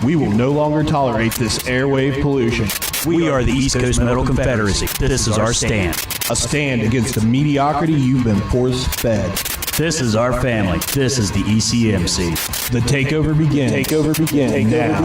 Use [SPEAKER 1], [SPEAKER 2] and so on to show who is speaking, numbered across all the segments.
[SPEAKER 1] We will no longer tolerate this airwave pollution.
[SPEAKER 2] We are the East Coast Metal Confederacy. This is our stand.
[SPEAKER 1] A stand against the mediocrity you've been force-fed.
[SPEAKER 2] This is our family. This is the ECMC.
[SPEAKER 1] The takeover begins. Takeover begins now.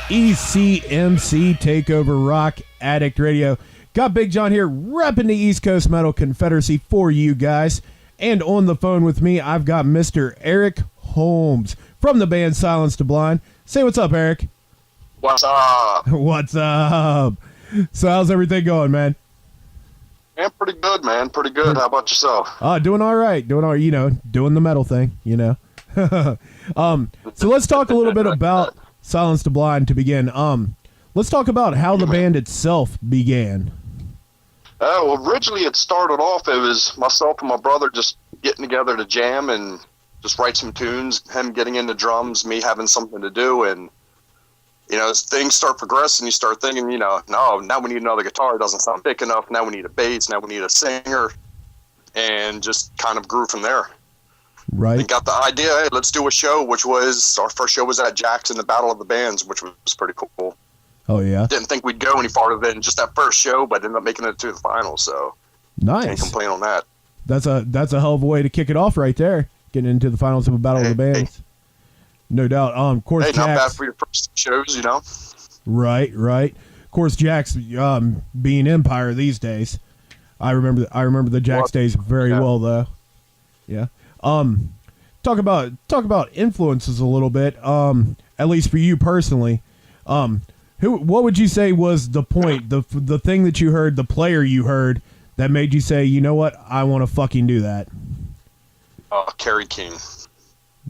[SPEAKER 1] ECMC Takeover Rock Addict Radio. Got Big John here repping the East Coast Metal Confederacy for you guys. And on the phone with me, I've got Mr. Eric Holmes from the band Silence to Blind. Say what's up, Eric.
[SPEAKER 3] What's up?
[SPEAKER 1] What's up? So how's everything going, man?
[SPEAKER 3] Man, pretty good, man. Pretty good. How about yourself?
[SPEAKER 1] Doing all right. Doing all, doing the metal thing, So let's talk a little bit about Silence to Blind to begin. Let's talk about how the band itself began.
[SPEAKER 3] Well, originally it started off, it was myself and my brother just getting together to jam and just write some tunes, him getting into drums, me having something to do, and as things start progressing, you start thinking, no, now we need another guitar. It doesn't sound big enough. Now we need a bass. Now we need a singer. And just kind of grew from there.
[SPEAKER 1] Right.
[SPEAKER 3] And got the idea, hey, let's do a show, which was, our first show was at Jack's in the Battle of the Bands, which was pretty cool.
[SPEAKER 1] Oh, yeah?
[SPEAKER 3] Didn't think we'd go any farther than just that first show, but ended up making it to the finals, so.
[SPEAKER 1] Nice.
[SPEAKER 3] Can't complain on that.
[SPEAKER 1] That's a hell of a way to kick it off right there, getting into the finals of a Battle of the Bands.
[SPEAKER 3] Hey.
[SPEAKER 1] No doubt. Of course,
[SPEAKER 3] hey,
[SPEAKER 1] Jack's,
[SPEAKER 3] not bad for your first shows,
[SPEAKER 1] Right. Of course, Jack's being Empire these days. I remember the Jack's days very well, though. Yeah. Talk about influences a little bit. At least for you personally. What would you say was the point, the thing that you heard, the player you heard that made you say, you know what, I want to fucking do that?
[SPEAKER 3] Kerry King.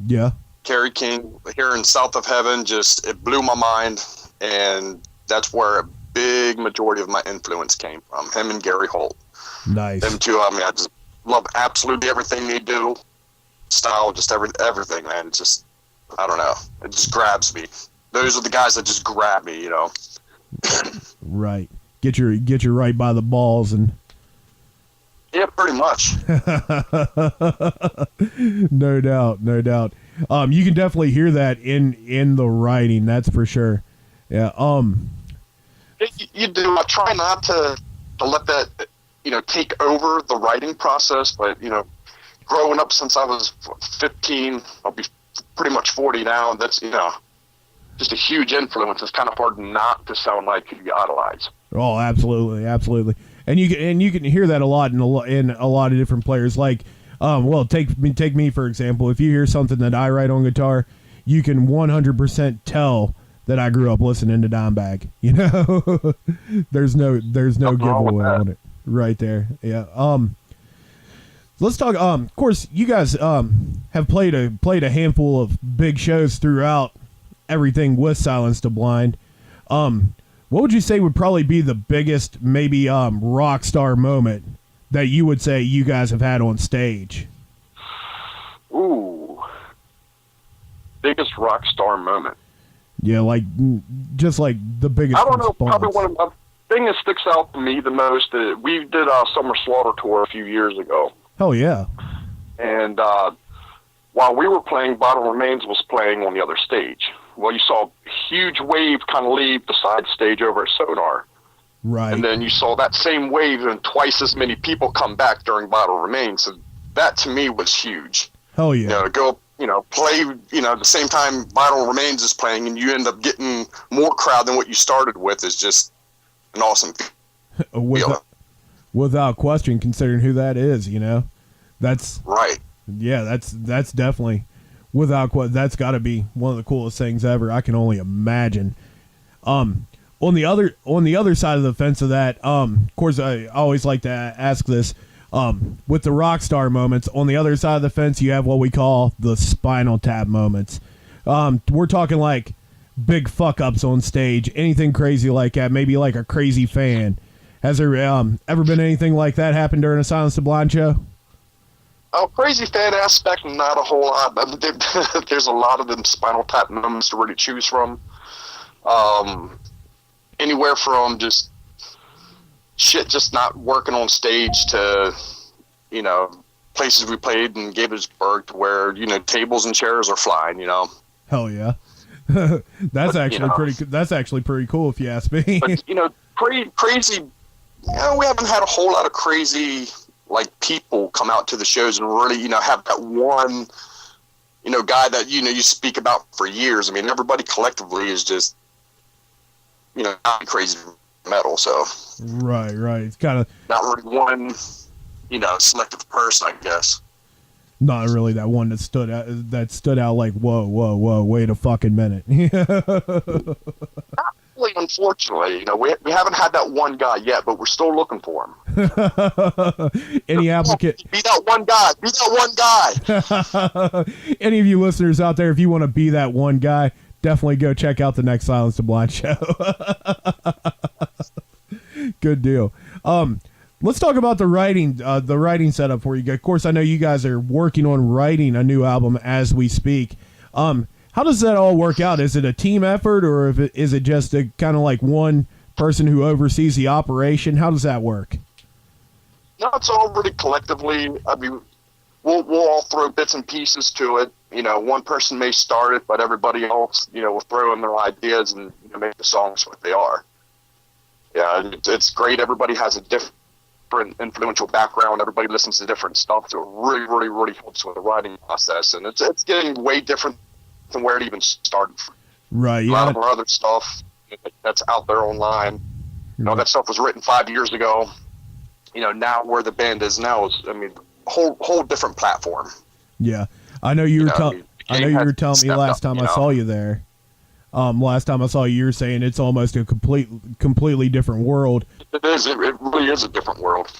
[SPEAKER 1] Yeah.
[SPEAKER 3] Kerry King here in South of Heaven, it blew my mind, and that's where a big majority of my influence came from. Him and Gary Holt.
[SPEAKER 1] Nice.
[SPEAKER 3] Them two, I just love absolutely everything they do. Style, just everything, man. I don't know. It just grabs me. Those are the guys that just grab me,
[SPEAKER 1] Right. Get you right by the balls and.
[SPEAKER 3] Yeah, pretty much.
[SPEAKER 1] No doubt. You can definitely hear that in the writing, that's for sure. Yeah.
[SPEAKER 3] You do. I try not to let that, take over the writing process, but, growing up since I was 15, I'll be pretty much 40 now, that's, just a huge influence. It's kind of hard not to sound like who you idolize.
[SPEAKER 1] Oh, absolutely. And you can hear that a lot in a lot of different players. Like, take me for example. If you hear something that I write on guitar, you can 100% tell that I grew up listening to Dimebag. There's no giveaway on it right there. Yeah. Let's talk. Of course, you guys have played a handful of big shows throughout everything with Silence to Blind. What would you say would probably be the biggest, maybe rock star moment that you would say you guys have had on stage?
[SPEAKER 3] Ooh, biggest rock star moment.
[SPEAKER 1] Yeah, just like the biggest.
[SPEAKER 3] I don't know.
[SPEAKER 1] response.
[SPEAKER 3] Probably one of the thing that sticks out to me the most. We did a Summer Slaughter tour a few years ago.
[SPEAKER 1] Oh yeah.
[SPEAKER 3] And while we were playing, Bottle Remains was playing on the other stage. Well, you saw a huge wave kind of leave the side stage over at Sonar.
[SPEAKER 1] Right.
[SPEAKER 3] And then you saw that same wave and twice as many people come back during Bottle Remains. So that to me was huge.
[SPEAKER 1] Hell yeah.
[SPEAKER 3] To go, play, at the same time Bottle Remains is playing and you end up getting more crowd than what you started with is just an awesome feeling.
[SPEAKER 1] Without question, considering who that is, that's
[SPEAKER 3] right.
[SPEAKER 1] Yeah, that's definitely that's got to be one of the coolest things ever. I can only imagine. On the other side of the fence of that, of course, I always like to ask this. With the rock star moments, on the other side of the fence, you have what we call the Spinal Tap moments. We're talking like big fuck ups on stage, anything crazy like that. Maybe like a crazy fan. Has there ever been anything like that happen during a Silence to Blind show?
[SPEAKER 3] Crazy fan aspect, not a whole lot. There's a lot of them Spinal Tap moments to really choose from. Anywhere from just shit just not working on stage to, places we played in Gaithersburg to where, tables and chairs are flying,
[SPEAKER 1] Hell yeah. That's actually pretty cool if you ask me.
[SPEAKER 3] But, crazy, we haven't had a whole lot of crazy people come out to the shows and really, have that one, guy that, you speak about for years. I mean, everybody collectively is just, not crazy metal. So
[SPEAKER 1] right. It's kind of
[SPEAKER 3] not really one, selective person, I guess.
[SPEAKER 1] Not really that one that stood out like, whoa, wait a fucking minute.
[SPEAKER 3] Really, unfortunately, we haven't had that one guy yet, but we're still looking for him.
[SPEAKER 1] Any applicant?
[SPEAKER 3] Be that one guy. Be that one guy.
[SPEAKER 1] Any of you listeners out there, if you want to be that one guy, definitely go check out the next Silence the Blind show. Good deal. Let's talk about the writing setup for you. Of course, I know you guys are working on writing a new album as we speak. How does that all work out? Is it a team effort, or is it just a kind of like one person who oversees the operation? How does that work?
[SPEAKER 3] No, it's all really collectively. I mean, we'll all throw bits and pieces to it. One person may start it, but everybody else, will throw in their ideas and make the songs what they are. Yeah, it's great. Everybody has a different influential background. Everybody listens to different stuff, so it really, really, really helps with the writing process. And it's getting way different than where it even started.
[SPEAKER 1] Right.
[SPEAKER 3] A lot of our other stuff that's out there online, that stuff was written 5 years ago. Now where the band is now is, whole different platform.
[SPEAKER 1] Yeah, I know you were telling me last time I saw you there. Last time I saw you, were saying it's almost a completely different world.
[SPEAKER 3] It is. It really is a different world.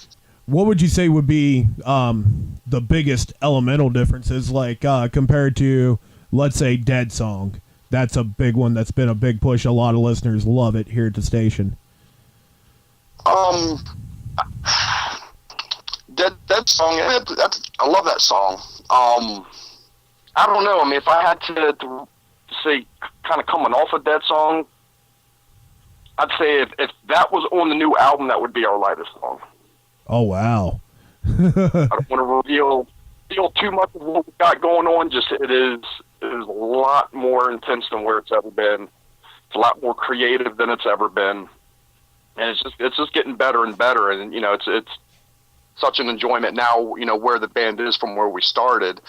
[SPEAKER 1] What would you say would be the biggest elemental differences, like compared to, let's say, Dead Song? That's a big one. That's been a big push. A lot of listeners love it here at the station. Dead Song. I love that song. I don't know. If I had to say, kind of coming off of Dead Song, I'd say if that was on the new album, that would be our lightest song. Oh, wow.
[SPEAKER 3] I don't want to reveal too much of what we got going on. Just it is a lot more intense than where it's ever been. It's a lot more creative than it's ever been, and it's just getting better and better. And it's such an enjoyment now. Where the band is from where we started.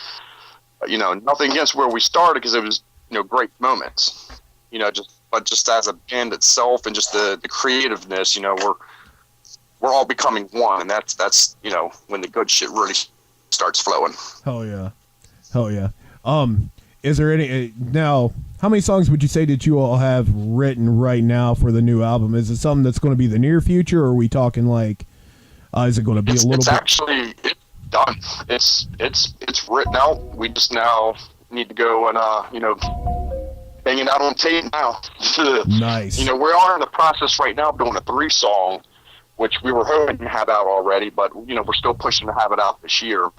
[SPEAKER 3] Nothing against where we started, because it was great moments. But just as a band itself and just the creativeness, we're all becoming one, and that's when the good shit really starts flowing.
[SPEAKER 1] Hell yeah. Is there any now? How many songs would you say that you all have written right now for the new album? Is it something that's going to be the near future, or are we talking like? Is it going to be a little? It's
[SPEAKER 3] actually done. It's written out. We just now need to go and bang it out on tape now.
[SPEAKER 1] Nice.
[SPEAKER 3] We are in the process right now of doing a 3-song, which we were hoping to have out already, but we're still pushing to have it out this year.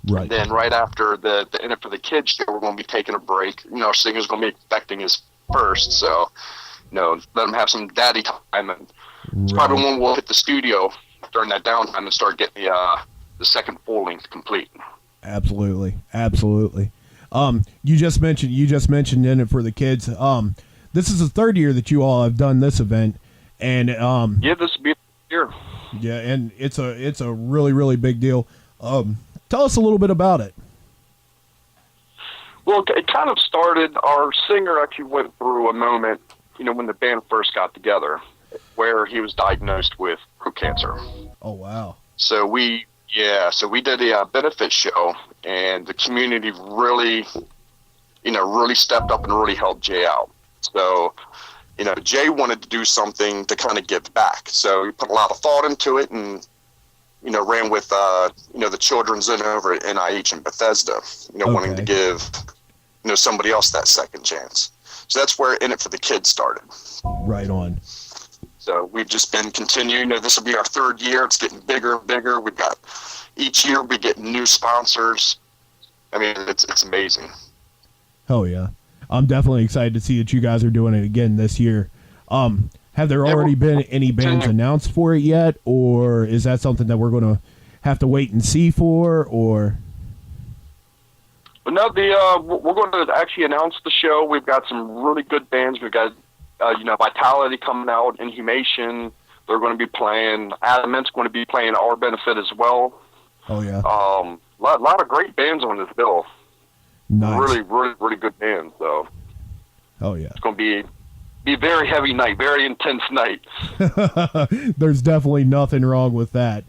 [SPEAKER 1] Right.
[SPEAKER 3] And then right after the In It for the Kids show, we're going to be taking a break. Our singer's going to be expecting his first, so let him have some daddy time, and it's probably when we'll hit the studio during that downtime and start getting the second full length complete.
[SPEAKER 1] Absolutely. You just mentioned In It for the Kids. This is the third year that you all have done this event, and
[SPEAKER 3] this will be a year.
[SPEAKER 1] Yeah, and it's a really, really big deal. Tell us a little bit about it.
[SPEAKER 3] Well, it kind of started. Our singer actually went through a moment, when the band first got together, where he was diagnosed with throat cancer.
[SPEAKER 1] Oh wow!
[SPEAKER 3] So we did a benefit show, and the community really, really stepped up and really helped Jay out. So, Jay wanted to do something to kind of give back. So he put a lot of thought into it, and ran with the children's in over at NIH in Bethesda. Wanting to give somebody else that second chance. So that's where In It for the Kids started.
[SPEAKER 1] Right on.
[SPEAKER 3] So we've just been continuing. This will be our third year. It's getting bigger and bigger. We've got each year we get new sponsors. It's amazing.
[SPEAKER 1] Oh yeah, I'm definitely excited to see that you guys are doing it again this year. Have there already been any bands announced for it yet, or is that something that we're going to have to wait and see for, or?
[SPEAKER 3] But no, we're going to actually announce the show. We've got some really good bands. We've got, Vitality coming out, Inhumation. They're going to be playing. Adamant's going to be playing Our Benefit as well.
[SPEAKER 1] Oh yeah.
[SPEAKER 3] Lot of great bands on this bill.
[SPEAKER 1] Nice.
[SPEAKER 3] Really, really, really good bands. So.
[SPEAKER 1] Oh yeah.
[SPEAKER 3] It's going to be a very heavy night, very intense night.
[SPEAKER 1] There's definitely nothing wrong with that.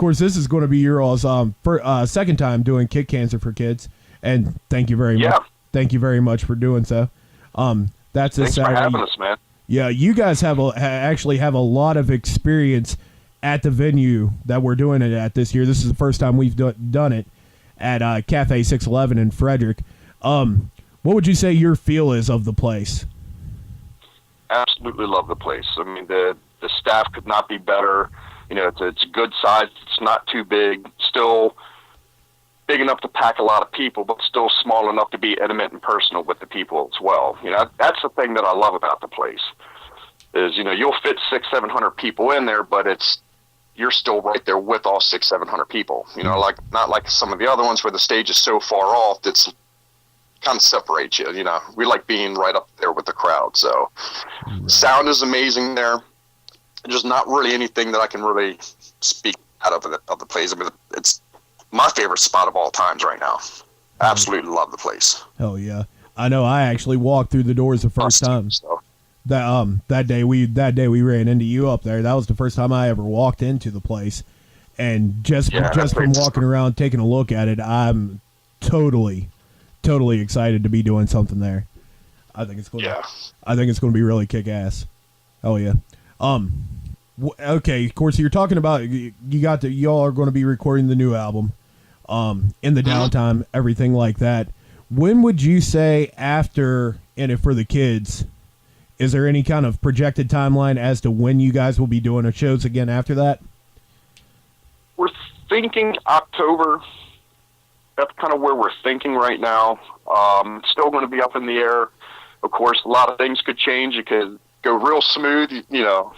[SPEAKER 1] course, this is going to be your all's second time doing Kick Cancer for Kids, and thank you very much. Thank you very much for doing so. That's
[SPEAKER 3] Thanks
[SPEAKER 1] Saturday.
[SPEAKER 3] for having us, man.
[SPEAKER 1] Yeah, you guys actually have a lot of experience at the venue that we're doing it at this year. This is the first time we've done it at Cafe 611 in Frederick. What would you say your feel is of the place?
[SPEAKER 3] Absolutely love the place. I mean, the staff could not be better. You know, it's a good size. It's not too big. Still big enough to pack a lot of people, but still small enough to be intimate and personal with the people as well. You know, that's the thing that I love about the place is, you know, you'll fit 600-700 people in there, but you're still right there with all 600-700 people. You know, like not like some of the other ones where the stage is so far off that's kind of separates you. You know, we like being right up there with the crowd. So sound is amazing there. There's not really anything that I can really speak out of the place. I mean, it's my favorite spot of all times right now. Absolutely love the place.
[SPEAKER 1] Oh yeah, I know. I actually walked through the doors the first time.
[SPEAKER 3] So.
[SPEAKER 1] That day we ran into you up there. That was the first time I ever walked into the place, and just from walking around taking a look at it, I'm totally excited to be doing something there. I think it's going. Yeah. I think it's going to be really kick ass. Oh yeah. Okay. Of course, you're talking about y'all are going to be recording the new album. In the downtime, everything like that. When would you say after In It For The Kids, is there any kind of projected timeline as to when you guys will be doing shows again after that?
[SPEAKER 3] We're thinking October. That's kind of where we're thinking right now. It's still going to be up in the air. Of course, a lot of things could change. It could go real smooth, you know,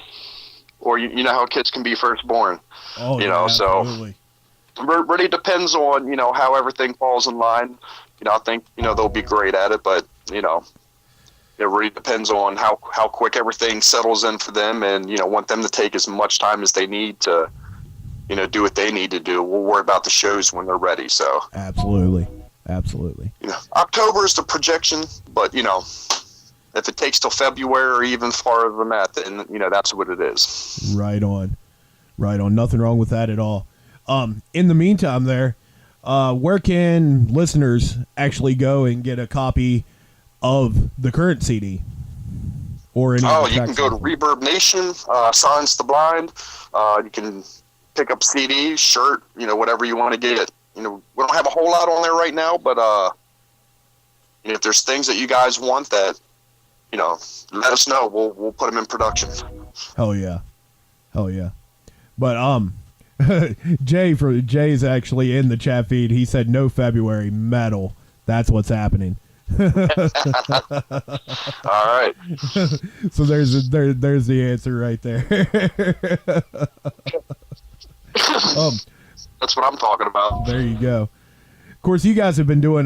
[SPEAKER 3] or you know how kids can be firstborn.
[SPEAKER 1] Oh,
[SPEAKER 3] you know,
[SPEAKER 1] absolutely.
[SPEAKER 3] So it really depends on, you know, how everything falls in line. You know, I think, you know, they'll be great at it, but, you know, it really depends on how quick everything settles in for them, and, you know, want them to take as much time as they need to, you know, do what they need to do. We'll worry about the shows when they're ready. So
[SPEAKER 1] absolutely. You
[SPEAKER 3] know, October is the projection, but, you know, if it takes till February or even farther than that, then, you know, that's what it is.
[SPEAKER 1] Right on. Nothing wrong with that at all. In the meantime there, where can listeners actually go and get a copy of the current CD? Or any
[SPEAKER 3] you can go to Reverb Nation, Silence the Blind. You can pick up CD, shirt, you know, whatever you want to get. You know, we don't have a whole lot on there right now, but you know, if there's things that you guys want that, you know, let us know. We'll put them in production.
[SPEAKER 1] Hell yeah. But Jay's actually in the chat feed. He said no February metal. That's what's happening.
[SPEAKER 3] All right.
[SPEAKER 1] So there's the answer right there.
[SPEAKER 3] That's what I'm talking about.
[SPEAKER 1] There you go. Of course, you guys have been doing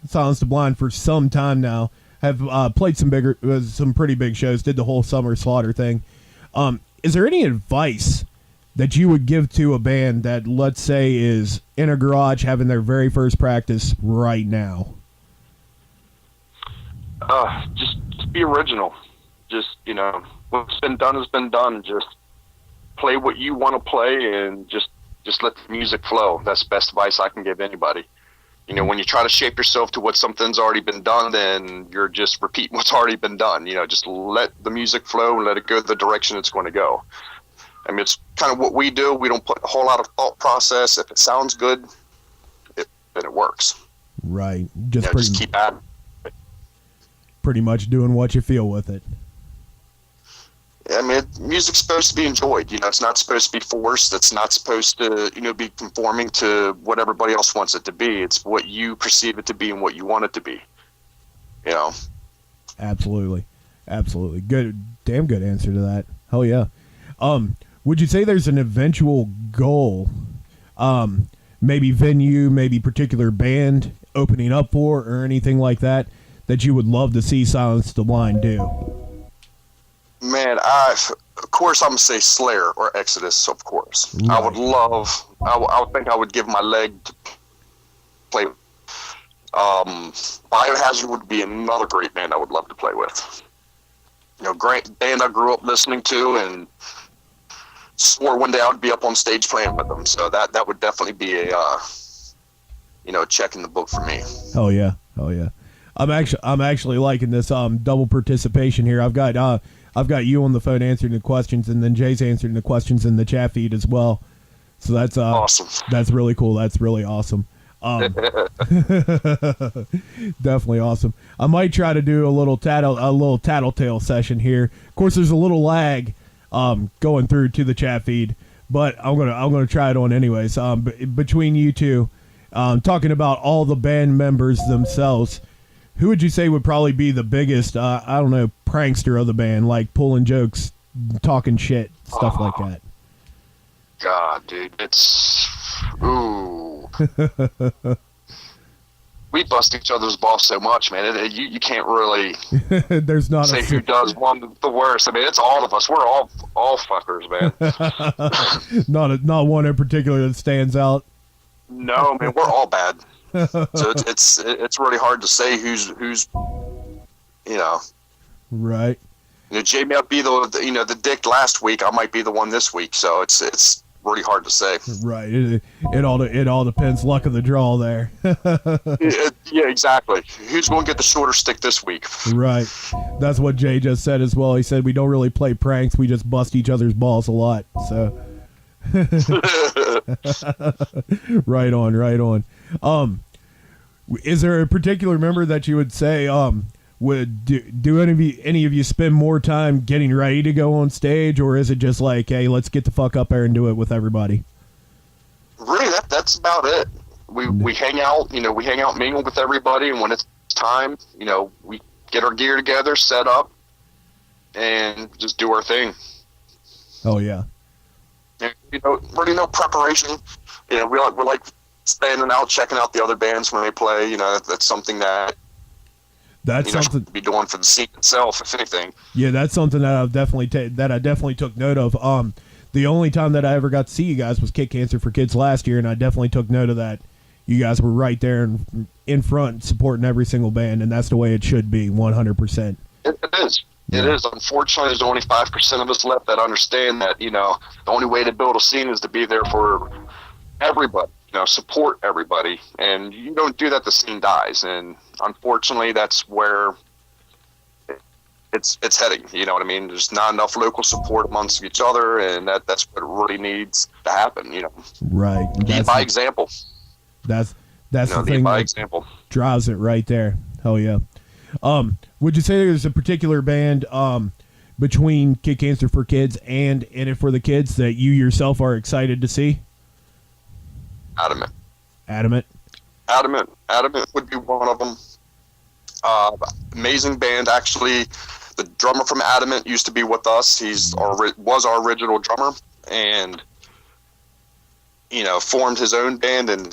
[SPEAKER 1] Silence the Blind for some time now. Have played some pretty big shows. Did the whole Summer Slaughter thing. Is there any advice that you would give to a band that, let's say, is in a garage having their very first practice right now?
[SPEAKER 3] Just be original. Just, you know, what's been done has been done. Just play what you want to play, and just let the music flow. That's the best advice I can give anybody. You know, when you try to shape yourself to what something's already been done, then you're just repeating what's already been done. You know, just let the music flow and let it go the direction it's going to go. I mean, it's kind of what we do. We don't put a whole lot of thought process. If it sounds good, then it works.
[SPEAKER 1] Right.
[SPEAKER 3] Just keep at it.
[SPEAKER 1] Pretty much doing what you feel with it.
[SPEAKER 3] I mean, music's supposed to be enjoyed. You know, it's not supposed to be forced. It's not supposed to, you know, be conforming to what everybody else wants it to be. It's what you perceive it to be and what you want it to be. You know?
[SPEAKER 1] Absolutely. Good. Damn good answer to that. Hell yeah. Would you say there's an eventual goal, maybe venue, maybe particular band opening up for, or anything like that you would love to see Silence the Blind do?
[SPEAKER 3] Man, of course I'm going to say Slayer or Exodus, of course. Right. I would think I would give my leg to play. Biohazard would be another great band I would love to play with. You know, great band I grew up listening to, and swore one day I would be up on stage playing with them. So that would definitely be a check in the book for me.
[SPEAKER 1] Oh yeah. I'm actually liking this double participation here. I've got you on the phone answering the questions, and then Jay's answering the questions in the chat feed as well. So that's
[SPEAKER 3] awesome.
[SPEAKER 1] That's really cool. That's really awesome. Definitely awesome. I might try to do a little tattletale session here. Of course, there's a little lag going through to the chat feed, but I'm gonna try it on anyways. Between you two, talking about all the band members themselves, who would you say would probably be the biggest prankster of the band, like pulling jokes, talking shit, stuff like that?
[SPEAKER 3] God, dude, ooh. We bust each other's balls so much, man. You can't really
[SPEAKER 1] There's not
[SPEAKER 3] say who does one the worst. I mean, it's all of us. We're all fuckers, man.
[SPEAKER 1] Not one in particular that stands out.
[SPEAKER 3] No, man, we're all bad. So it's really hard to say who's
[SPEAKER 1] Right.
[SPEAKER 3] Jay might be the dick last week. I might be the one this week. So it's really hard to say.
[SPEAKER 1] Right. It all depends. Luck of the draw there.
[SPEAKER 3] Yeah, exactly. Who's going to get the shorter stick this week? Right.
[SPEAKER 1] That's what Jay just said as well. He said we don't really play pranks. We just bust each other's balls a lot. So. Right on. Is there a particular member that you would say would do any of you spend more time getting ready to go on stage, or is it just like, hey, let's get the fuck up there and do it with everybody?
[SPEAKER 3] Really, that's about it. We hang out, mingle with everybody, and when it's time, we get our gear together, set up, and just do our thing.
[SPEAKER 1] Oh yeah.
[SPEAKER 3] And, really no preparation. We're like standing out, checking out the other bands when they play. That's something that something to be doing for the scene itself, if anything.
[SPEAKER 1] Yeah, that's something that I've definitely took note of. The only time that I ever got to see you guys was Kick Cancer for Kids last year, and I definitely took note of that. You guys were right there in front, supporting every single band, and that's the way it should be, 100%.
[SPEAKER 3] It is. It is. Unfortunately, there's only 5% of us left that understand that, the only way to build a scene is to be there for everybody, support everybody. And you don't do that, the scene dies. And unfortunately, that's where it's heading. You know what I mean? There's not enough local support amongst each other, and that's what really needs to happen,
[SPEAKER 1] Right.
[SPEAKER 3] Lead by example.
[SPEAKER 1] That's the thing
[SPEAKER 3] by
[SPEAKER 1] that
[SPEAKER 3] example.
[SPEAKER 1] drives it right there. Hell yeah. Would you say there's a particular band between Kick Cancer for Kids and In It for the Kids that you yourself are excited to see?
[SPEAKER 3] Adamant would be one of them. Amazing band, actually. The drummer from Adamant used to be with us. Was our original drummer, and formed his own band, and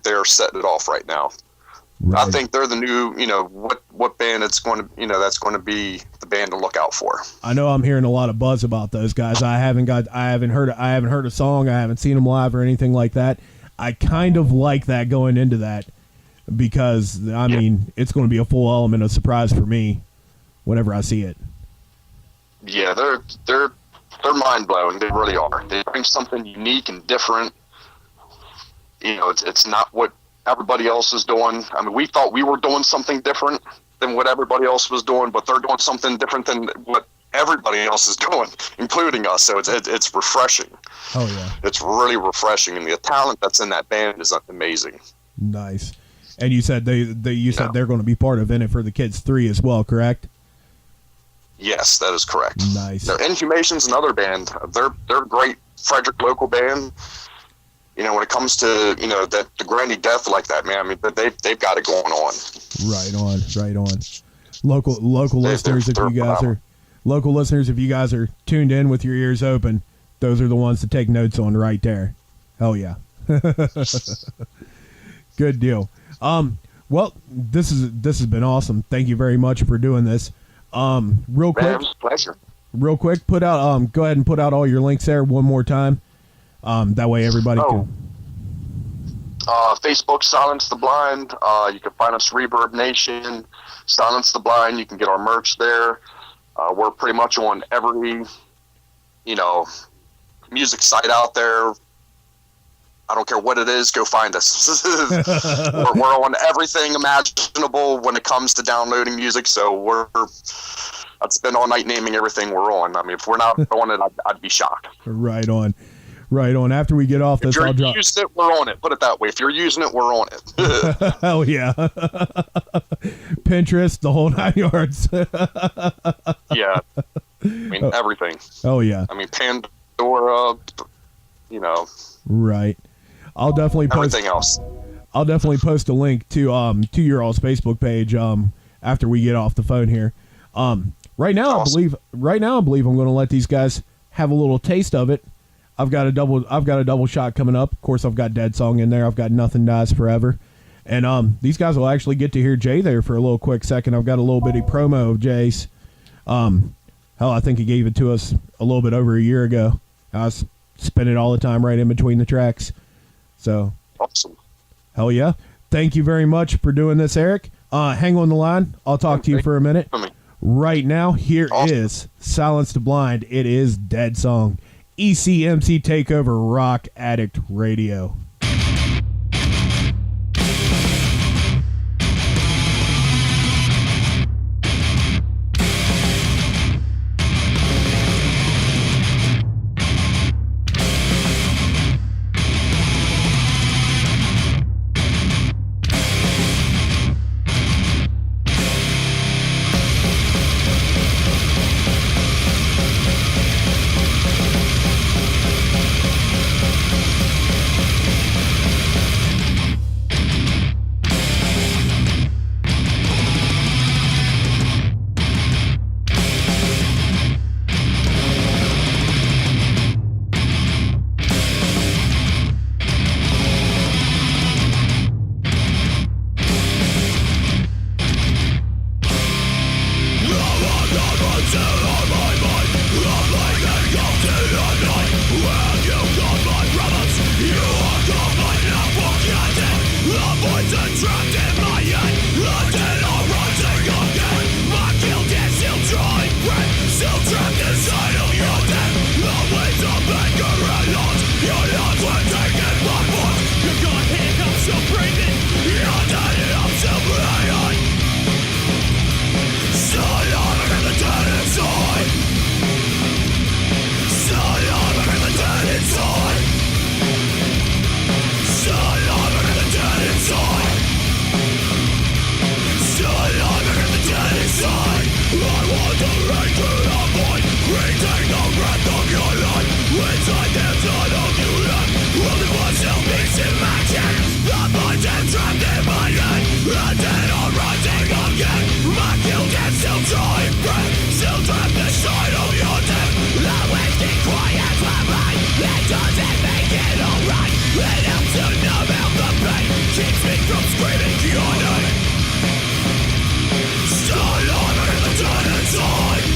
[SPEAKER 3] they're setting it off right now. Right. I think they're the new, what band it's going to, that's going to be the band to look out for.
[SPEAKER 1] I know I'm hearing a lot of buzz about those guys. I haven't heard a song. I haven't seen them live or anything like that. I kind of like that going into that because it's going to be a full element of surprise for me whenever I see it.
[SPEAKER 3] Yeah, they're mind blowing. They really are. They bring something unique and different. It's not what everybody else is doing. I mean, we thought we were doing something different than what everybody else was doing, but they're doing something different than what everybody else is doing, including us. So it's refreshing.
[SPEAKER 1] Oh yeah,
[SPEAKER 3] it's really refreshing, and the talent that's in that band is amazing.
[SPEAKER 1] Nice. And you said said they're going to be part of In It for the Kids 3 as well, correct?
[SPEAKER 3] Yes, that is correct.
[SPEAKER 1] Nice.
[SPEAKER 3] Inhumation's another band. They're a great Frederick local band. When it comes to the Granny Death like that, man, I mean, they've got it going on. Right
[SPEAKER 1] on. Local listeners, if you guys are tuned in with your ears open, those are the ones to take notes on right there. Hell yeah. Good deal. Well, this has been awesome. Thank you very much for doing this. Real quick,
[SPEAKER 3] man, it was a pleasure.
[SPEAKER 1] Real quick, go ahead and put out all your links there one more time. That way everybody can.
[SPEAKER 3] Facebook, Silence the Blind. You can find us Reverb Nation, Silence the Blind. You can get our merch there. We're pretty much on every, music site out there. I don't care what it is, go find us. We're on everything imaginable when it comes to downloading music, so I'd spend all night naming everything we're on. I mean, if we're not on it, I'd be shocked.
[SPEAKER 1] Right on. Right on. After we get off this,
[SPEAKER 3] I'll drop. If you're using it, we're on it. Put it that way. If you're using it, we're on it.
[SPEAKER 1] Hell yeah. Pinterest, the whole 9 yards.
[SPEAKER 3] Yeah. I mean, everything.
[SPEAKER 1] Oh, yeah.
[SPEAKER 3] I mean, Pandora,
[SPEAKER 1] Right. I'll definitely post
[SPEAKER 3] everything else.
[SPEAKER 1] I'll definitely post a link to your all's Facebook page after we get off the phone here. Right now awesome. I believe I'm going to let these guys have a little taste of it. I've got a double shot coming up. Of course, I've got Dead Song in there. I've got Nothing Dies Forever. And these guys will actually get to hear Jay there for a little quick second. I've got a little bitty promo of Jay's. Hell, I think he gave it to us a little bit over a year ago. I was spinning it all the time right in between the tracks. So
[SPEAKER 3] awesome.
[SPEAKER 1] Hell yeah. Thank you very much for doing this, Eric. Hang on the line. I'll talk to you for a minute. Right now, here is Silence to Blind. It is Dead Song. ECMC Takeover Rock Addict Radio.
[SPEAKER 4] Still alive in the dead inside.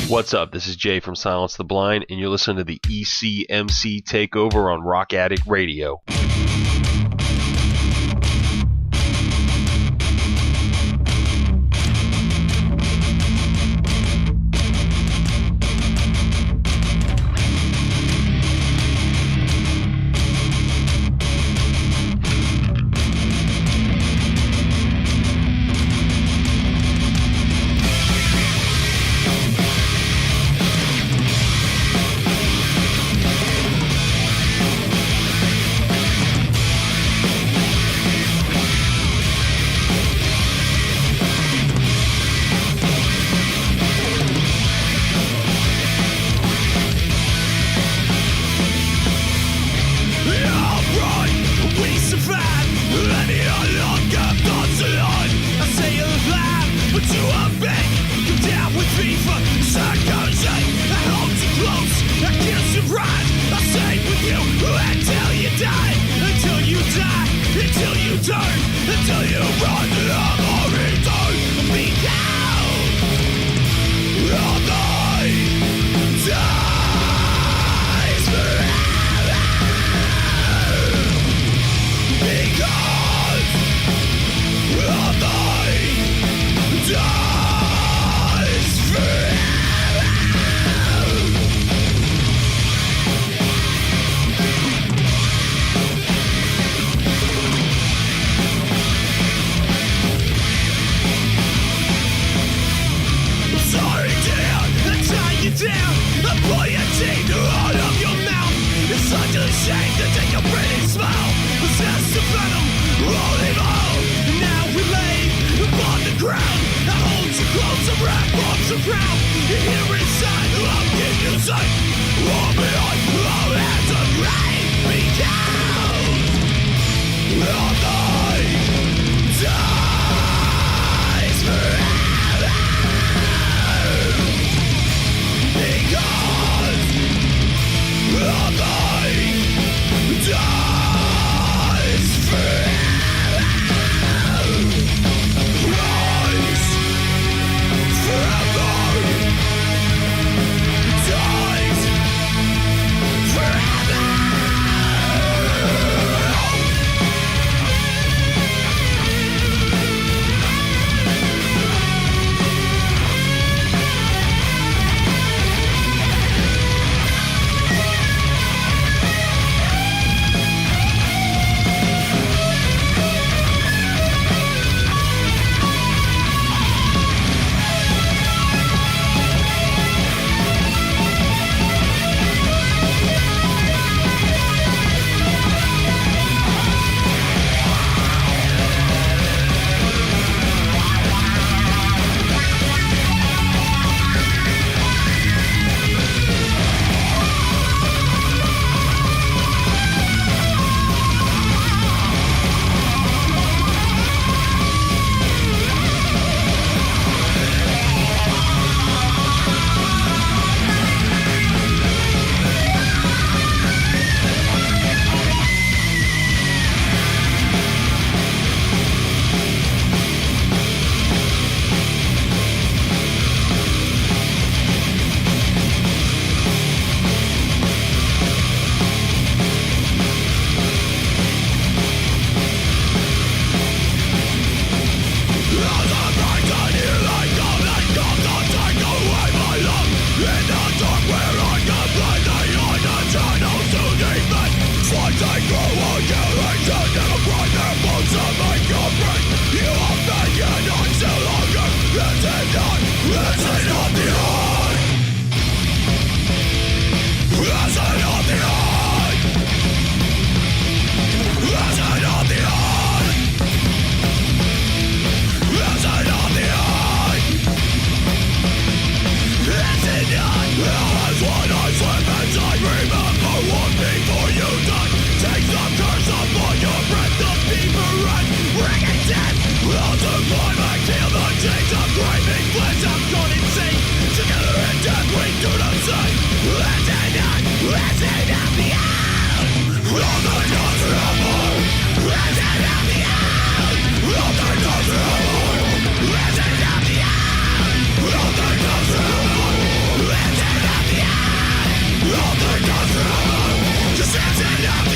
[SPEAKER 4] What's up? This is Jay from Silence the Blind, and you're listening to the ECMC Takeover on Rock Addict Radio.
[SPEAKER 5] As one I slept and I remember one before